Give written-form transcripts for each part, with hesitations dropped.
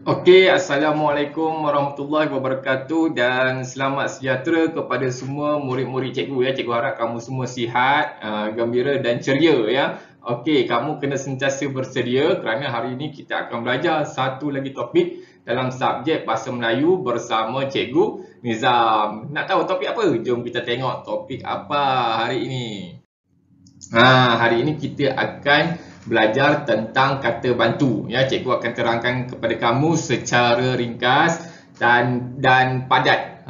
Okey, Assalamualaikum warahmatullahi wabarakatuh dan selamat sejahtera kepada semua murid-murid cikgu ya. Cikgu harap kamu semua sihat, gembira dan ceria ya. Okey, kamu kena sentiasa bersedia kerana hari ini kita akan belajar satu lagi topik dalam subjek Bahasa Melayu bersama Cikgu Nizam. Nak tahu topik apa? Jom kita tengok topik apa hari ini. Hari ini kita akan belajar tentang kata bantu ya. Cikgu akan terangkan kepada kamu secara ringkas dan padat.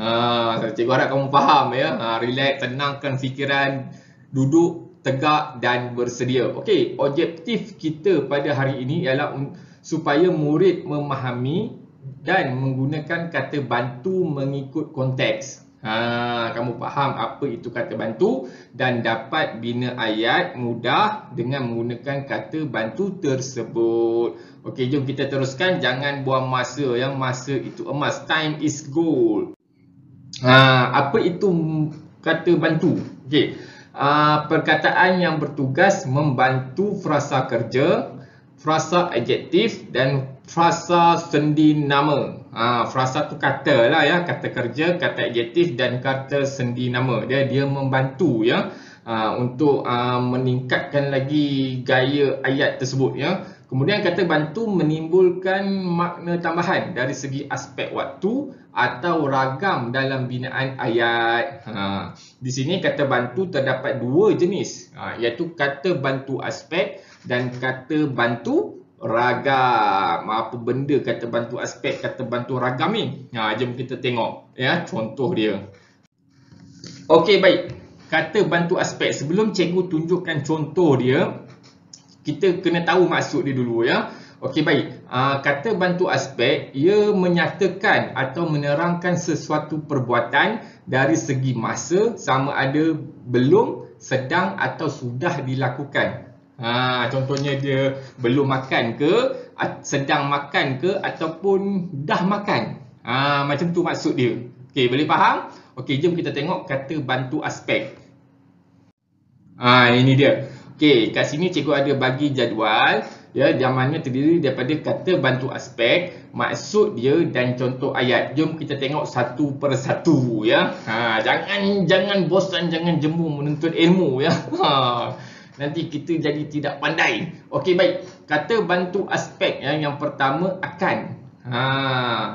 Cikgu harap kamu faham ya. Relax, tenangkan fikiran, duduk tegak dan bersedia. Okey, objektif kita pada hari ini ialah supaya murid memahami dan menggunakan kata bantu mengikut konteks. Kamu faham apa itu kata bantu dan dapat bina ayat mudah dengan menggunakan kata bantu tersebut. Okey, jom kita teruskan. Jangan buang masa ya. Masa itu emas. Time is gold. Apa itu kata bantu? Okey. Perkataan yang bertugas membantu frasa kerja, frasa adjektif dan frasa sendi nama. Frasa tu kata lah ya, kata kerja, kata adjektif dan kata sendi nama. Dia membantu ya untuk meningkatkan lagi gaya ayat tersebut ya. Kemudian kata bantu menimbulkan makna tambahan dari segi aspek waktu atau ragam dalam binaan ayat. Di sini kata bantu terdapat dua jenis, iaitu kata bantu aspek dan kata bantu ragam. Apa benda kata bantu aspek, kata bantu ragam ni? Jom kita tengok ya contoh dia. Okey, baik. Kata bantu aspek, sebelum cikgu tunjukkan contoh dia, kita kena tahu maksud dia dulu ya. Okey, baik. Kata bantu aspek, ia menyatakan atau menerangkan sesuatu perbuatan dari segi masa, sama ada belum, sedang atau sudah dilakukan. Contohnya dia belum makan ke, sedang makan ke, ataupun dah makan. Macam tu maksud dia. Okey, boleh faham? Okey, jom kita tengok kata bantu aspek. Ini dia. Okey, kat sini cikgu ada bagi jadual ya, jamannya terdiri daripada kata bantu aspek, maksud dia dan contoh ayat. Jom kita tengok satu persatu ya. Jangan bosan, jangan jemu menuntut ilmu ya. Nanti kita jadi tidak pandai. Okey, baik. Kata bantu aspek ya, yang pertama akan.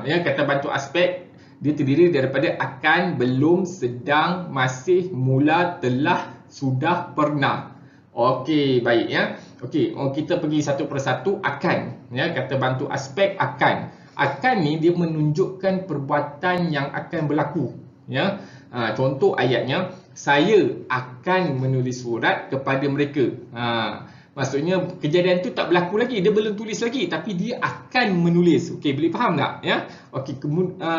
Ya, kata bantu aspek dia terdiri daripada akan, belum, sedang, masih, mula, telah, sudah, pernah. Okey, baik ya. Okey, kita pergi satu persatu. Akan ya, kata bantu aspek akan. Akan ni dia menunjukkan perbuatan yang akan berlaku ya. Contoh ayatnya, saya akan menulis surat kepada mereka. Maksudnya kejadian tu tak berlaku lagi, dia belum tulis lagi, tapi dia akan menulis. Okey, boleh faham tak ya? Okey,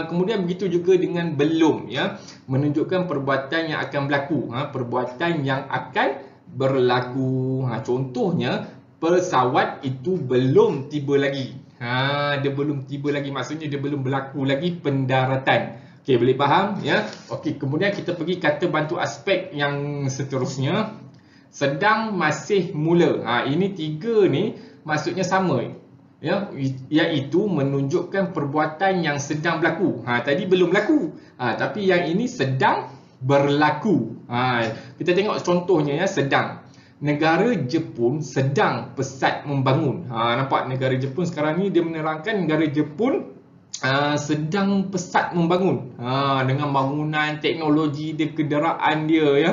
kemudian begitu juga dengan belum ya, menunjukkan perbuatan yang akan berlaku, perbuatan yang akan berlaku. Contohnya pesawat itu belum tiba lagi. Dia belum tiba lagi, maksudnya dia belum berlaku lagi pendaratan. Okey, boleh faham ya? Okey, kemudian kita pergi kata bantu aspek yang seterusnya. Sedang, masih, mula. Ini tiga ni maksudnya sama ya, iaitu menunjukkan perbuatan yang sedang berlaku. Tadi belum berlaku, tapi yang ini sedang berlaku. Kita tengok contohnya ya, sedang. Negara Jepun sedang pesat membangun. Nampak negara Jepun sekarang ni dia menerangkan negara Jepun sedang pesat membangun dengan bangunan, teknologi dia, kenderaan dia ya,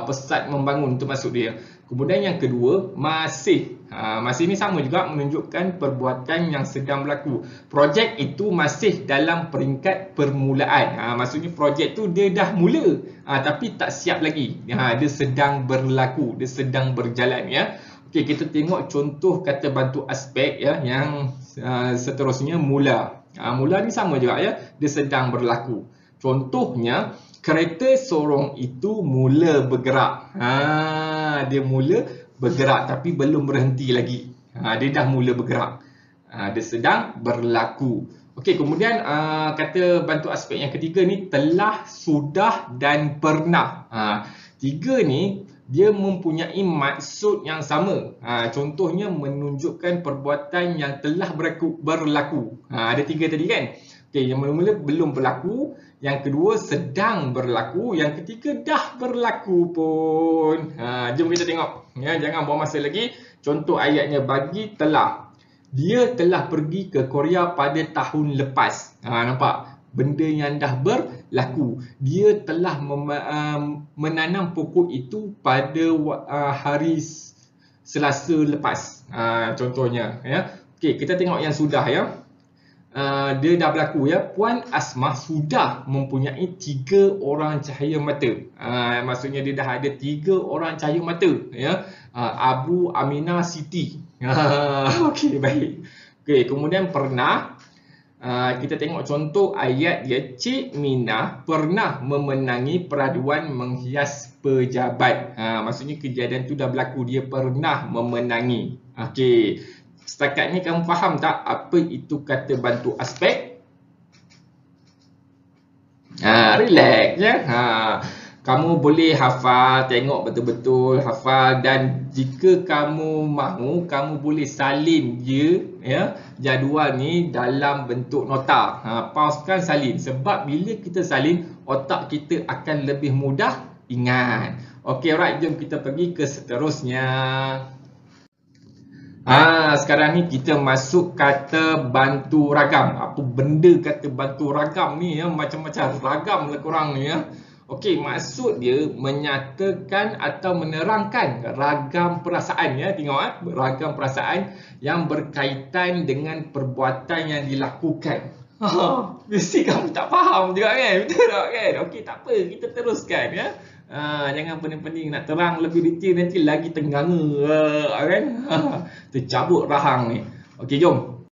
pesat membangun, itu maksud dia. Kemudian yang kedua, masih. Masih ni sama juga, menunjukkan perbuatan yang sedang berlaku. Projek itu masih dalam peringkat permulaan. Maksudnya projek tu dia dah mula, tapi tak siap lagi. Dia sedang berlaku, dia sedang berjalan ya. Okey, kita tengok contoh kata bantu aspek ya, yang seterusnya, mula. Mula ni sama juga ya, dia sedang berlaku. Contohnya, kereta sorong itu mula bergerak. Dia mula bergerak tapi belum berhenti lagi. Dia dah mula bergerak. Dia sedang berlaku. Okey, kemudian kata bantu aspek yang ketiga ni, telah, sudah dan pernah. Tiga ni dia mempunyai maksud yang sama. Contohnya menunjukkan perbuatan yang telah berlaku. Ada 3 tadi kan. Okey, yang mula-mula belum berlaku, yang kedua sedang berlaku, yang ketiga dah berlaku pun. Jom kita tengok. Ya, jangan buang masa lagi. Contoh ayatnya bagi telah. Dia telah pergi ke Korea pada tahun lepas. Nampak? Benda yang dah berlaku. Dia telah menanam pokok itu pada hari Selasa lepas. Contohnya. Ya. Okey, kita tengok yang sudah ya. Dia dah berlaku ya. Puan Asmah sudah mempunyai 3 orang cahaya mata. Maksudnya dia dah ada 3 orang cahaya mata ya. Abu Aminah Siti. Okey, baik. Okey, kemudian pernah kita tengok contoh ayat dia. Cik Minah pernah memenangi peraduan menghias pejabat. Maksudnya kejadian tu dah berlaku, dia pernah memenangi. Okey. Setakat ni kamu faham tak apa itu kata bantu aspek? Relax ya. Kamu boleh hafal, tengok betul-betul hafal, dan jika kamu mahu, kamu boleh salin je ya jadual ni dalam bentuk nota. Pausekan, salin, sebab bila kita salin, otak kita akan lebih mudah ingat. Okey, alright, jom kita pergi ke seterusnya. Sekarang ni kita masuk kata bantu ragam. Apa benda kata bantu ragam ni ya? Macam-macam ragam lah korang ni ya. Okey, maksud dia menyatakan atau menerangkan ragam perasaan ya. Tengok ragam perasaan yang berkaitan dengan perbuatan yang dilakukan. Mesti kamu tak faham juga kan? Betul tak kan? Okey, tak apa, kita teruskan ya. Jangan pening-pening nak terang lebih detail, nanti lagi tengganga kan? Tercabut rahang ni. Okey, jom.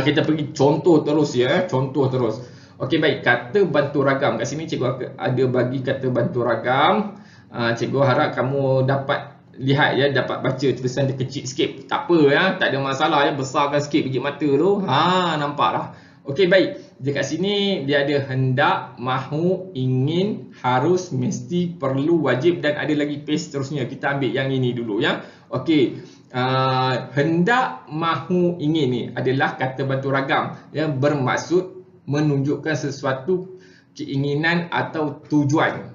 Kita pergi contoh terus ya, contoh terus. Okey, baik, kata bantu ragam. Kat sini cikgu ada bagi kata bantu ragam. Cikgu harap kamu dapat lihat ya, dapat baca tulisan dia kecil sikit. Tak apa ya, tak ada masalah ya, besarkan sikit biji mata tu. Nampak dah. Okey, baik. Dekat sini dia ada hendak, mahu, ingin, harus, mesti, perlu, wajib, dan ada lagi page seterusnya. Kita ambil yang ini dulu ya. Okey. Hendak, mahu, ingin ni adalah kata bantu ragam yang bermaksud menunjukkan sesuatu keinginan atau tujuan.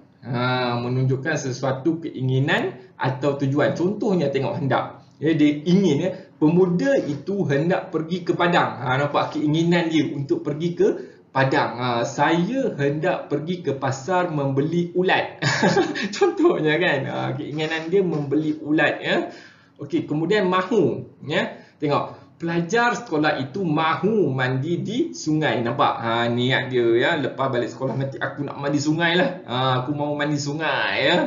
Menunjukkan sesuatu keinginan atau tujuan. Contohnya tengok hendak. Ya, dia ingin ya. Pemuda itu hendak pergi ke Padang. Nampak keinginan dia untuk pergi ke Padang. Saya hendak pergi ke pasar membeli ulat. Contohnya kan. Keinginan dia membeli ulat ya. Okey, kemudian mahu ya. Tengok, pelajar sekolah itu mahu mandi di sungai. Nampak? Niat dia ya, lepas balik sekolah nanti aku nak mandi sungai lah. Aku mau mandi sungai ya.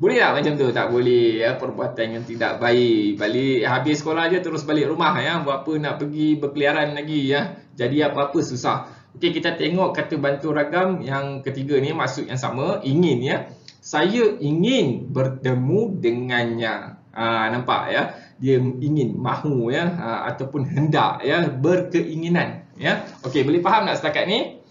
Boleh tak macam tu? Tak boleh ya, perbuatan yang tidak baik. Balik habis sekolah je terus balik rumah ya. Buat apa nak pergi berkeliaran lagi ya. Jadi apa-apa susah. Okey, kita tengok kata bantu ragam yang ketiga ni, maksud yang sama, ingin ya. Saya ingin bertemu dengannya. Nampak ya? Dia ingin, mahu ya, ataupun hendak ya, berkeinginan ya. Okey, boleh faham tak setakat ni?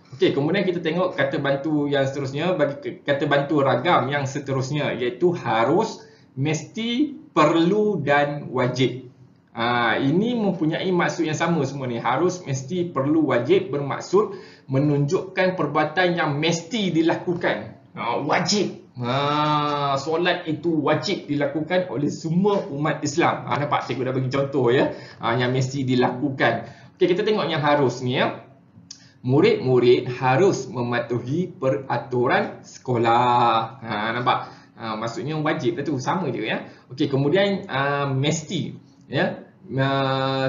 Okey, kemudian kita tengok kata bantu yang seterusnya, bagi kata bantu ragam yang seterusnya, iaitu harus, mesti, perlu dan wajib. Ini mempunyai maksud yang sama semua ni. Harus, mesti, perlu, wajib bermaksud menunjukkan perbuatan yang mesti dilakukan. Wajib. Solat itu wajib dilakukan oleh semua umat Islam. Nampak cikgu dah bagi contoh ya, yang mesti dilakukan. Okey, kita tengok yang harus ni ya. Murid-murid harus mematuhi peraturan sekolah. Nampak? Maksudnya wajib tu, sama je ya. Okey, kemudian mesti ya.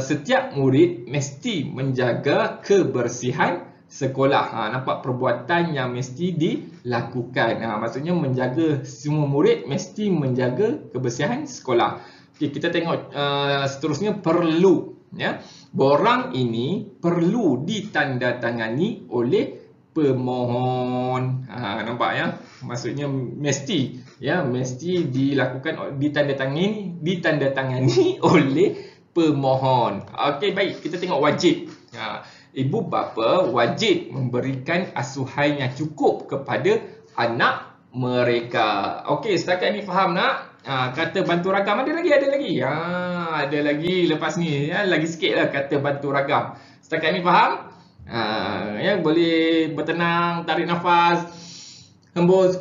Setiap murid mesti menjaga kebersihan sekolah. Nampak perbuatan yang mesti dilakukan. Maksudnya menjaga, semua murid mesti menjaga kebersihan sekolah. Okey, kita tengok seterusnya perlu ya. Borang ini perlu ditandatangani oleh pemohon. Nampak ya? Maksudnya mesti ya, mesti dilakukan, ditandatangani oleh pemohon. Okey, baik, kita tengok wajib. Ibu bapa wajib memberikan asuhan yang cukup kepada anak mereka. Okey, setakat ni faham nak? Kata bantu ragam ada lagi? Ada lagi lepas ni ya, lagi sikit lah kata bantu ragam. Setakat ni faham? Ya, boleh bertenang, tarik nafas, hembus.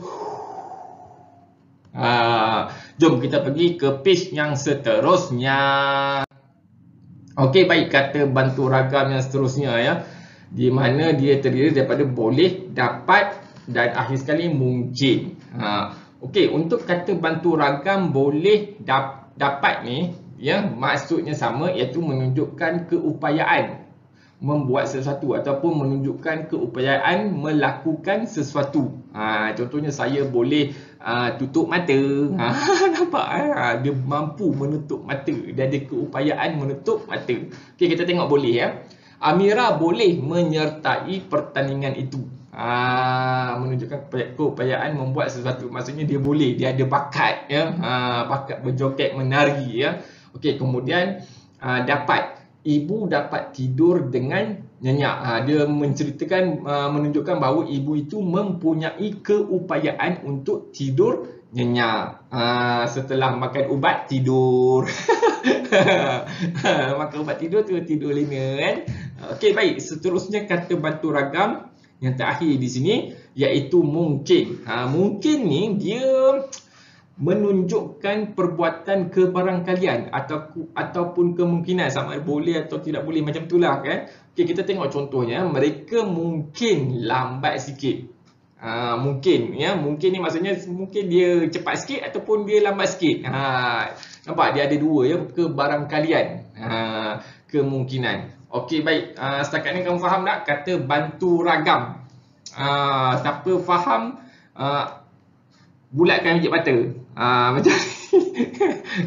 Jom kita pergi ke page yang seterusnya. Okey, baik, kata bantu ragam yang seterusnya ya. Di mana dia terdiri daripada boleh, dapat dan akhir sekali mungkin. Okey, untuk kata bantu ragam boleh, dapat ni ya, maksudnya sama, iaitu menunjukkan keupayaan membuat sesuatu ataupun menunjukkan keupayaan melakukan sesuatu. Contohnya saya boleh tutup mata. Nampak? Dia mampu menutup mata. Dia ada keupayaan menutup mata. Okey, kita tengok boleh ya. Amira boleh menyertai pertandingan itu. Menunjukkan keupayaan membuat sesuatu. Maksudnya dia boleh, dia ada bakat ya. Bakat berjoget, menari ya. Okey, kemudian dapat. Ibu dapat tidur dengan nyenyak. Dia menceritakan, menunjukkan bahawa ibu itu mempunyai keupayaan untuk tidur nyenyak. Setelah makan ubat, tidur. Makan ubat tidur, tidur lena kan. Okey, baik. Seterusnya kata bantu ragam yang terakhir di sini iaitu mungkin. Mungkin ni dia menunjukkan perbuatan kebarangkalian ataupun kemungkinan, sama ada boleh atau tidak boleh, macam itulah kan. Okey, kita tengok contohnya. Mereka mungkin lambat sikit. Mungkin ya, mungkin ni maksudnya mungkin dia cepat sikit ataupun dia lambat sikit. Nampak dia ada dua ya, kebarangkalian, kemungkinan. Okey, baik. Setakat ni kamu faham tak kata bantu ragam? Siapa faham, bulatkan biji mata. Macam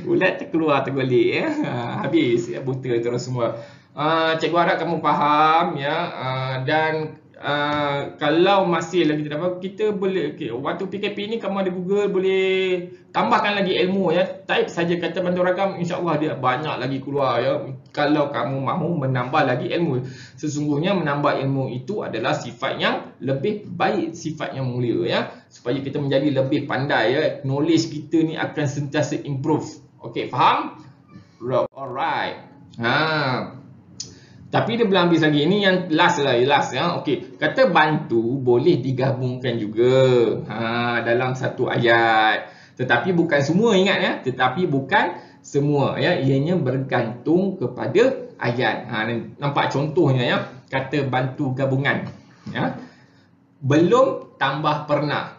bulat terkeluar tergolek ya. Habis ya, buta terus semua. Cikgu harap kamu faham ya. Dan kalau masih lagi tidak faham, kita boleh waktu PKP ni kamu ada Google, boleh tambahkan lagi ilmu ya. Type saja kata bantu ragam, insya-Allah dia banyak lagi keluar ya. Kalau kamu mahu menambah lagi ilmu. Sesungguhnya menambah ilmu itu adalah sifat yang lebih baik, sifat yang mulia ya. Supaya kita menjadi lebih pandai ya. Knowledge kita ni akan sentiasa improve. Okey, faham? Alright. Tapi dia belum habis lagi. Ini yang last lah, last ya. Okey, kata bantu boleh digabungkan juga dalam satu ayat. Tetapi bukan semua, ingat ya. Tetapi bukan semua ya. Ianya bergantung kepada ayat. Nampak contohnya ya. Kata bantu gabungan ya. Belum tambah pernah.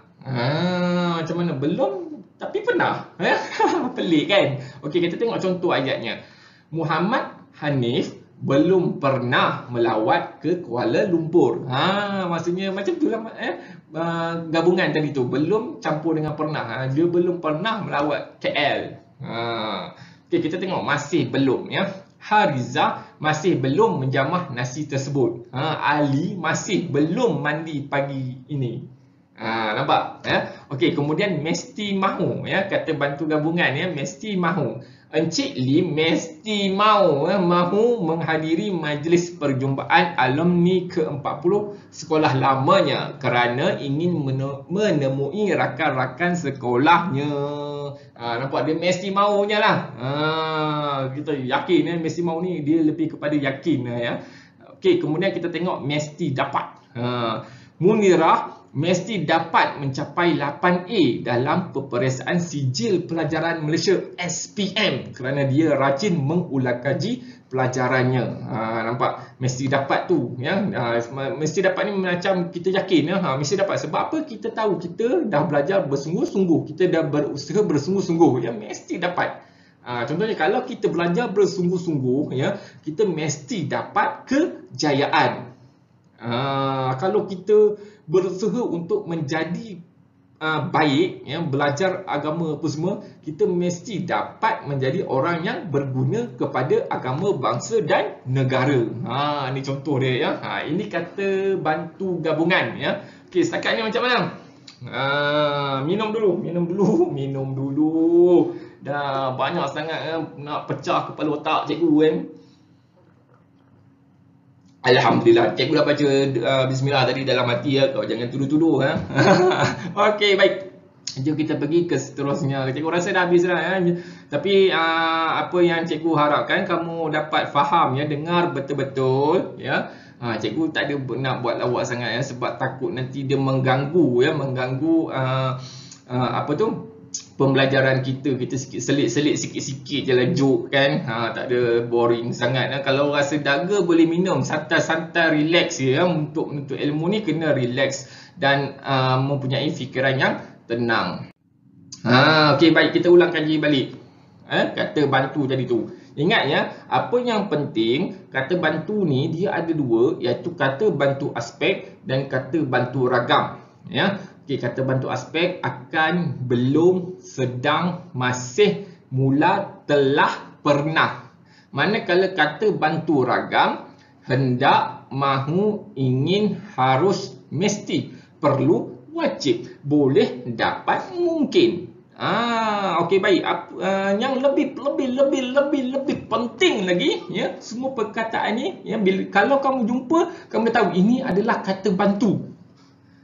Macam mana? Belum tapi pernah ya? Pelik kan? Okey, kita tengok contoh ayatnya. Muhammad Hanif belum pernah melawat ke Kuala Lumpur. Maksudnya macam tu lah gabungan tadi tu. Belum campur dengan pernah. Dia belum pernah melawat KL. Okey, kita tengok masih belum ya. Harizah masih belum menjamah nasi tersebut. Ali masih belum mandi pagi ini. Nampak ya? Okey, kemudian mesti mahu ya, kata bantu gabungan ya, mesti mahu. Encik Lim mesti mahu menghadiri majlis perjumpaan alumni ke-40 sekolah lamanya kerana ingin menemui rakan-rakan sekolahnya. Nampak dia mesti mahunya lah. Kita yakin ya, mesti mahu ni dia lebih kepada yakin ya. Okey, kemudian kita tengok mesti dapat. Munirah mesti dapat mencapai 8A dalam peperiksaan sijil pelajaran Malaysia SPM kerana dia rajin mengulang kaji pelajarannya. Nampak mesti dapat tu ya. Mesti dapat ni macam kita yakin ya. Mesti dapat sebab apa? Kita tahu kita dah belajar bersungguh-sungguh, kita dah berusaha bersungguh-sungguh ya, mesti dapat. Contohnya kalau kita belajar bersungguh-sungguh ya, kita mesti dapat kejayaan. Kalau kita berusaha untuk menjadi baik ya, belajar agama apa semua, kita mesti dapat menjadi orang yang berguna kepada agama, bangsa dan negara. Ini contoh dia ya. Ini kata bantu gabungan ya. Okey, setakat ni macam mana? Minum dulu. Dah banyak sangat ya, nak pecah kepala otak cikgu kan. Alhamdulillah, cikgu dah baca bismillah tadi dalam hati ya. Kau jangan tuduh-tuduh ha. Okey, baik. Jom kita pergi ke seterusnya. Cikgu rasa dah habis dah ya. Tapi apa yang cikgu harapkan kamu dapat faham ya, dengar betul-betul ya. Cikgu tak ada nak buat lawak sangat ya, sebab takut nanti dia mengganggu ya, mengganggu apa tu, pembelajaran kita. Kita selit-selit sikit-sikit je lah joke kan. Tak ada boring sangat. Kalau rasa daga boleh minum, santai-santai relax ya. Untuk menuntut ilmu ni kena relax dan mempunyai fikiran yang tenang. Okey, baik, kita ulang kaji balik. Kata bantu tadi tu. Ingat ya, apa yang penting, kata bantu ni dia ada dua, iaitu kata bantu aspek dan kata bantu ragam. Ya. Okey, kata bantu aspek akan, belum, sedang, masih, mula, telah, pernah. Manakala kata bantu ragam, hendak, mahu, ingin, harus, mesti, perlu, wajib, boleh, dapat, mungkin. Okey, baik. Yang lebih penting lagi ya, semua perkataan ni ya, kalau kamu jumpa, kamu dah tahu ini adalah kata bantu.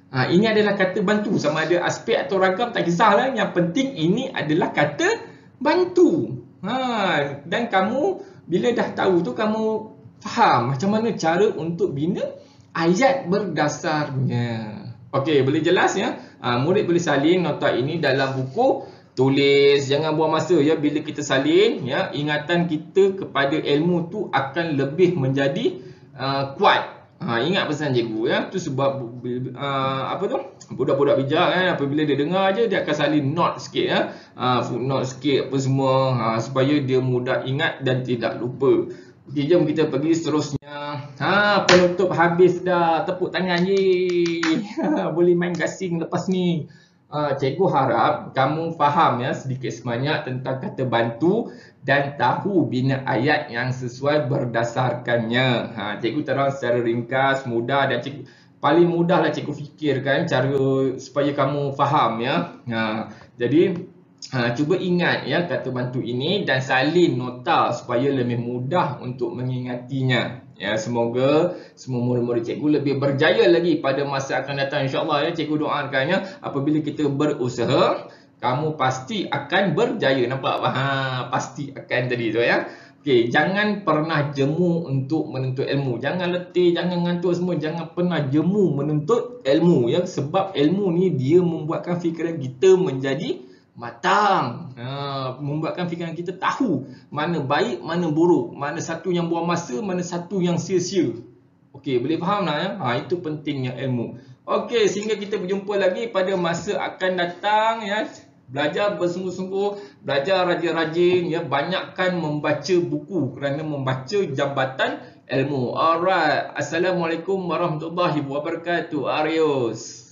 Ini adalah kata bantu, sama ada aspek atau ragam tak kisahlah, yang penting ini adalah kata bantu. Dan kamu bila dah tahu tu, kamu faham macam mana cara untuk bina ayat berdasarnya. Okey, boleh jelas ya? Murid boleh salin nota ini dalam buku, tulis, jangan buang masa ya. Bila kita salin ya, ingatan kita kepada ilmu tu akan lebih menjadi kuat. Ingat pesan cikgu ya. Tu sebab apa tu? Budak-budak bijak kan, apabila dia dengar je dia akan salin note sikit ya. Footnote sikit apa semua, supaya dia mudah ingat dan tidak lupa. Okey, jom kita pergi seterusnya. Penutup habis dah. Tepuk tangan ye. Boleh main gasing lepas ni. Cikgu harap kamu faham ya sedikit sebanyak tentang kata bantu dan tahu bina ayat yang sesuai berdasarkannya. Cikgu terang secara ringkas, mudah, dan cikgu paling mudahlah cikgu fikirkan cara supaya kamu faham ya. Jadi cuba ingat ya kata bantu ini dan salin nota supaya lebih mudah untuk mengingatinya. Ya, semoga semua murid-murid cikgu lebih berjaya lagi pada masa akan datang, insya-Allah ya. Cikgu doakannya apabila kita berusaha, kamu pasti akan berjaya. Nampak apa? Pasti akan tadi tu ya. Okey, jangan pernah jemu untuk menuntut ilmu. Jangan letih, jangan ngantuk semua, jangan pernah jemu menuntut ilmu ya, sebab ilmu ni dia membuatkan fikiran kita menjadi matang, membuatkan fikiran kita tahu mana baik, mana buruk, mana satu yang buang masa, mana satu yang sia-sia. Okey, boleh faham tak ya? Itu pentingnya ilmu. Okey, sehingga kita berjumpa lagi pada masa akan datang ya. Belajar bersungguh-sungguh, belajar rajin-rajin ya, banyakkan membaca buku kerana membaca jambatan ilmu. Alright, Assalamualaikum warahmatullahi wabarakatuh. Arios.